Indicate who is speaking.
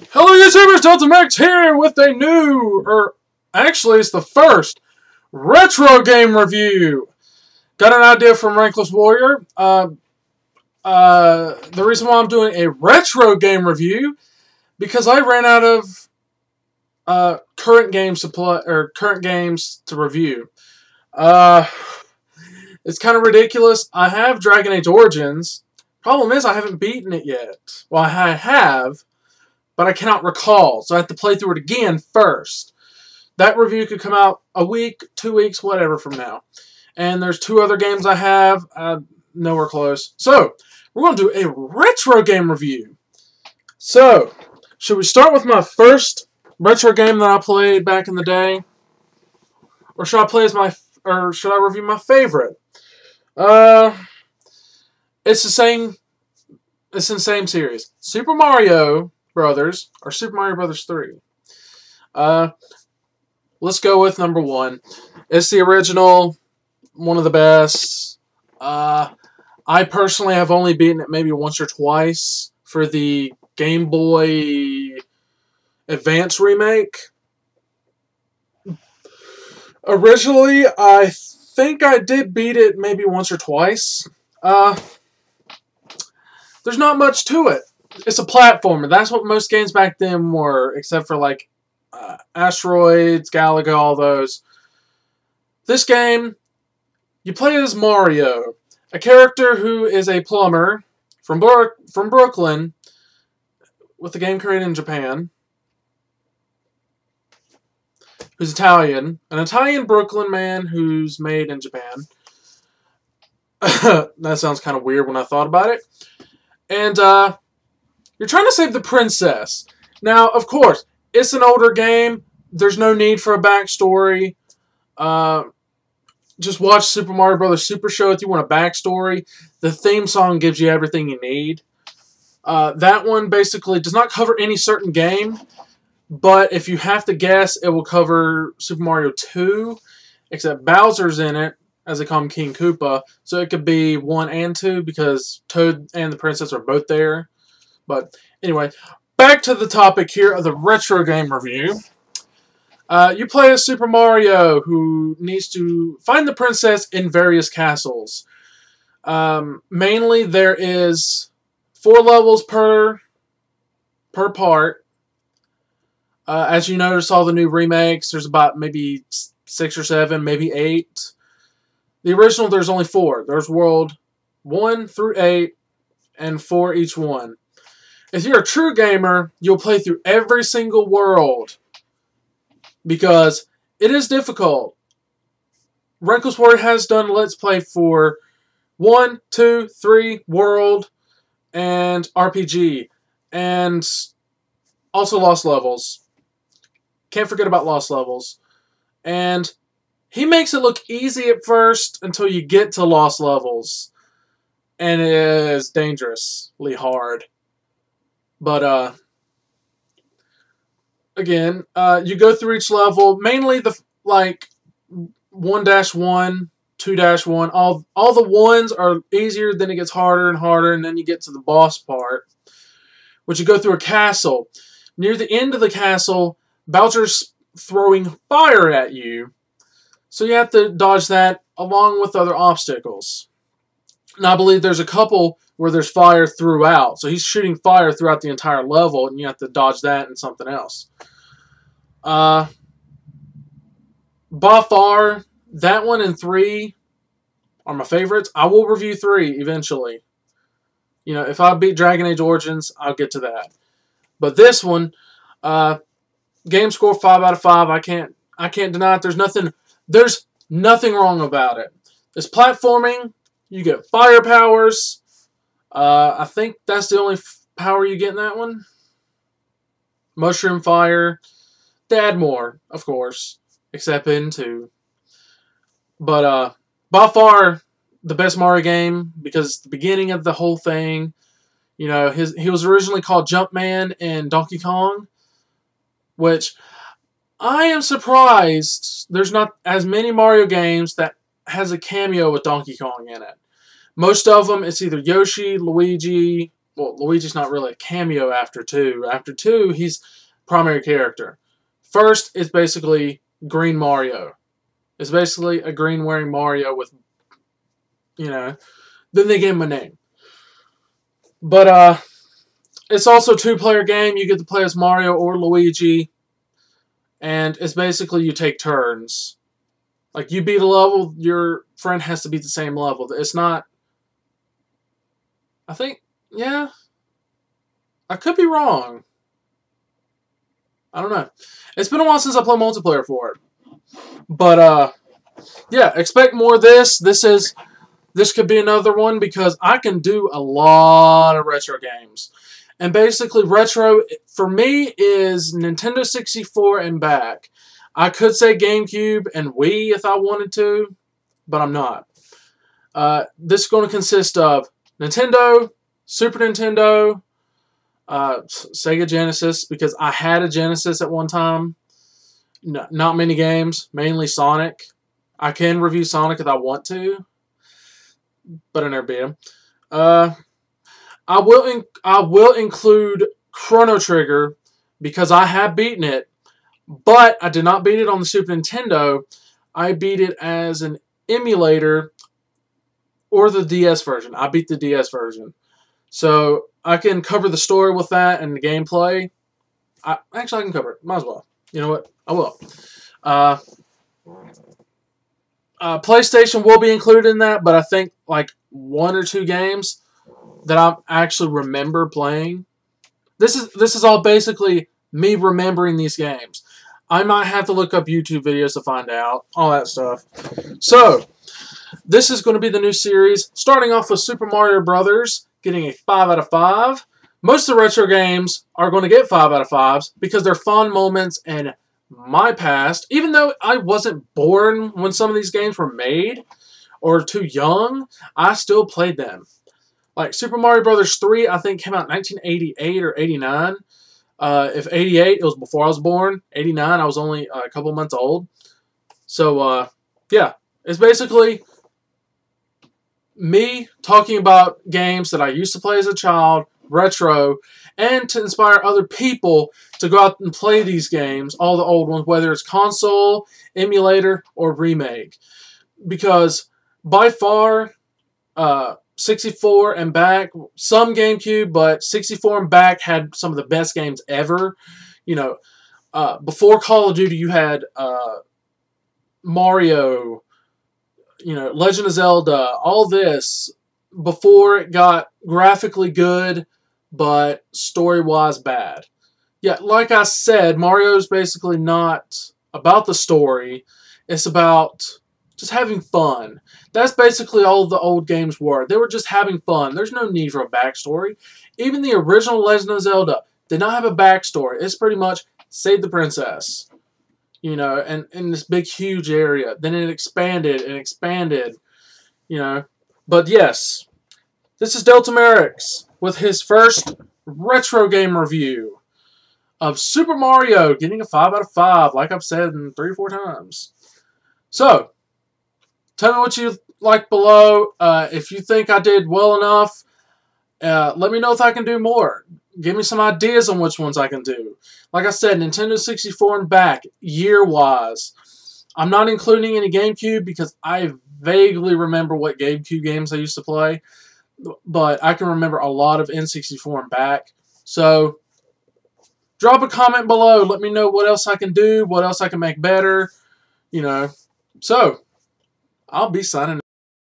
Speaker 1: Hello YouTubers, Merrix here with a new, or actually it's the first, retro game review. Got an idea from Rankless Warrior. The reason why I'm doing a retro game review, because I ran out of current games to review. It's kind of ridiculous. I have Dragon Age Origins. Problem is I haven't beaten it yet. Well, I have, but I cannot recall, so I have to play through it again first. That review could come out a week, 2 weeks, whatever from now. And there's 2 other games I have, nowhere close. So, we're going to do a retro game review. So, should we start with my first retro game that I played back in the day? Or should I review my favorite? It's in the same series. Super Mario Brothers, or Super Mario Brothers 3. Let's go with number 1. It's the original, one of the best. I personally have only beaten it maybe once or twice for the Game Boy Advance remake. Originally, I think I did beat it maybe once or twice. There's not much to it. It's a platformer. That's what most games back then were, except for like Asteroids, Galaga, all those. This game, you play as Mario, a character who is a plumber from Brooklyn, with the game created in Japan, who's Italian, an Italian Brooklyn man who's made in Japan. That sounds kind of weird when I thought about it. And you're trying to save the princess. Now, of course, it's an older game. There's no need for a backstory. Just watch Super Mario Bros. Super Show if you want a backstory. The theme song gives you everything you need. That one basically does not cover any certain game, but if you have to guess, it will cover Super Mario 2, except Bowser's in it, as they call him King Koopa, so it could be 1 and 2, because Toad and the Princess are both there. But anyway, back to the topic here of the retro game review. You play as Super Mario, who needs to find the princess in various castles. Mainly, there is 4 levels per part. As you notice, all the new remakes, there's about maybe 6 or 7, maybe 8. The original, there's only 4. There's World 1 through 8, and 4 each one. If you're a true gamer, you'll play through every single world, because it is difficult. Rankless Warrior has done Let's Play for 1, 2, 3, World, and RPG, and also Lost Levels. Can't forget about Lost Levels. And he makes it look easy at first until you get to Lost Levels, and it is dangerously hard. But again, you go through each level, mainly the 1-1, 2-1, all the ones are easier, then it gets harder and harder, and then you get to the boss part, which you go through a castle. Near the end of the castle, Bowser's throwing fire at you, so you have to dodge that along with other obstacles. And I believe there's a couple where there's fire throughout, so he's shooting fire throughout the entire level, and you have to dodge that and something else. By far, that one and 3 are my favorites. I will review 3 eventually. You know, if I beat Dragon Age Origins, I'll get to that. But this one, game score 5 out of 5. I can't deny it. There's nothing wrong about it. It's platforming. You get fire powers. I think that's the only power you get in that one. Mushroom fire. They add more, of course, except in 2. But by far the best Mario game, because it's the beginning of the whole thing. You know, he was originally called Jumpman in Donkey Kong, which I am surprised there's not as many Mario games that has a cameo with Donkey Kong in it. Most of them, it's either Yoshi, Luigi, well, Luigi's not really a cameo after 2. After 2, he's primary character. First is basically Green Mario. It's basically a green wearing Mario with, then they gave him a name. But it's also a 2-player game. You get to play as Mario or Luigi. And it's basically you take turns. Like, you beat a level, your friend has to beat the same level. It's not... I think... Yeah. I could be wrong. I don't know. It's been a while since I played multiplayer for it. But, yeah, expect more of this. This could be another one because I can do a lot of retro games. And basically, retro, for me, is Nintendo 64 and back. I could say GameCube and Wii if I wanted to, but I'm not. This is going to consist of Nintendo, Super Nintendo, Sega Genesis, because I had a Genesis at one time. No, not many games, mainly Sonic. I can review Sonic if I want to, but I never beat him. I will include Chrono Trigger because I have beaten it, but I did not beat it on the Super Nintendo. I beat it as an emulator or the DS version. I beat the DS version. So I can cover the story with that and the gameplay. Actually, I can cover it. Might as well. You know what? I will. PlayStation will be included in that, but I think like 1 or 2 games that I actually remember playing. This is all basically me remembering these games. I might have to look up YouTube videos to find out. All that stuff. So, this is going to be the new series. Starting off with Super Mario Brothers, getting a 5 out of 5. Most of the retro games are going to get 5 out of 5s because they're fun moments in my past. Even though I wasn't born when some of these games were made or too young, I still played them. Like Super Mario Brothers 3, I think came out in 1988 or 89. If 88, it was before I was born. 89, I was only a couple months old. So, yeah. It's basically me talking about games that I used to play as a child, retro, and to inspire other people to go out and play these games, all the old ones, whether it's console, emulator, or remake. Because by far, 64 and back, some GameCube, but 64 and back had some of the best games ever. Before Call of Duty, you had Mario, Legend of Zelda, all this before it got graphically good, but story-wise bad. Yeah, like I said, Mario's basically not about the story. It's about just having fun. That's basically all the old games were. They were just having fun. There's no need for a backstory. Even the original Legend of Zelda did not have a backstory. It's pretty much save the princess. And in this big, huge area. Then it expanded and expanded. But yes, this is Delta Merrix with his first retro game review of Super Mario, getting a 5 out of 5, like I've said 3 or 4 times. So, tell me what you like below. If you think I did well enough, let me know if I can do more. Give me some ideas on which ones I can do. Like I said, Nintendo 64 and back, year-wise. I'm not including any GameCube because I vaguely remember what GameCube games I used to play. But I can remember a lot of N64 and back. So, drop a comment below. Let me know what else I can do, what else I can make better. So, I'll be signing out.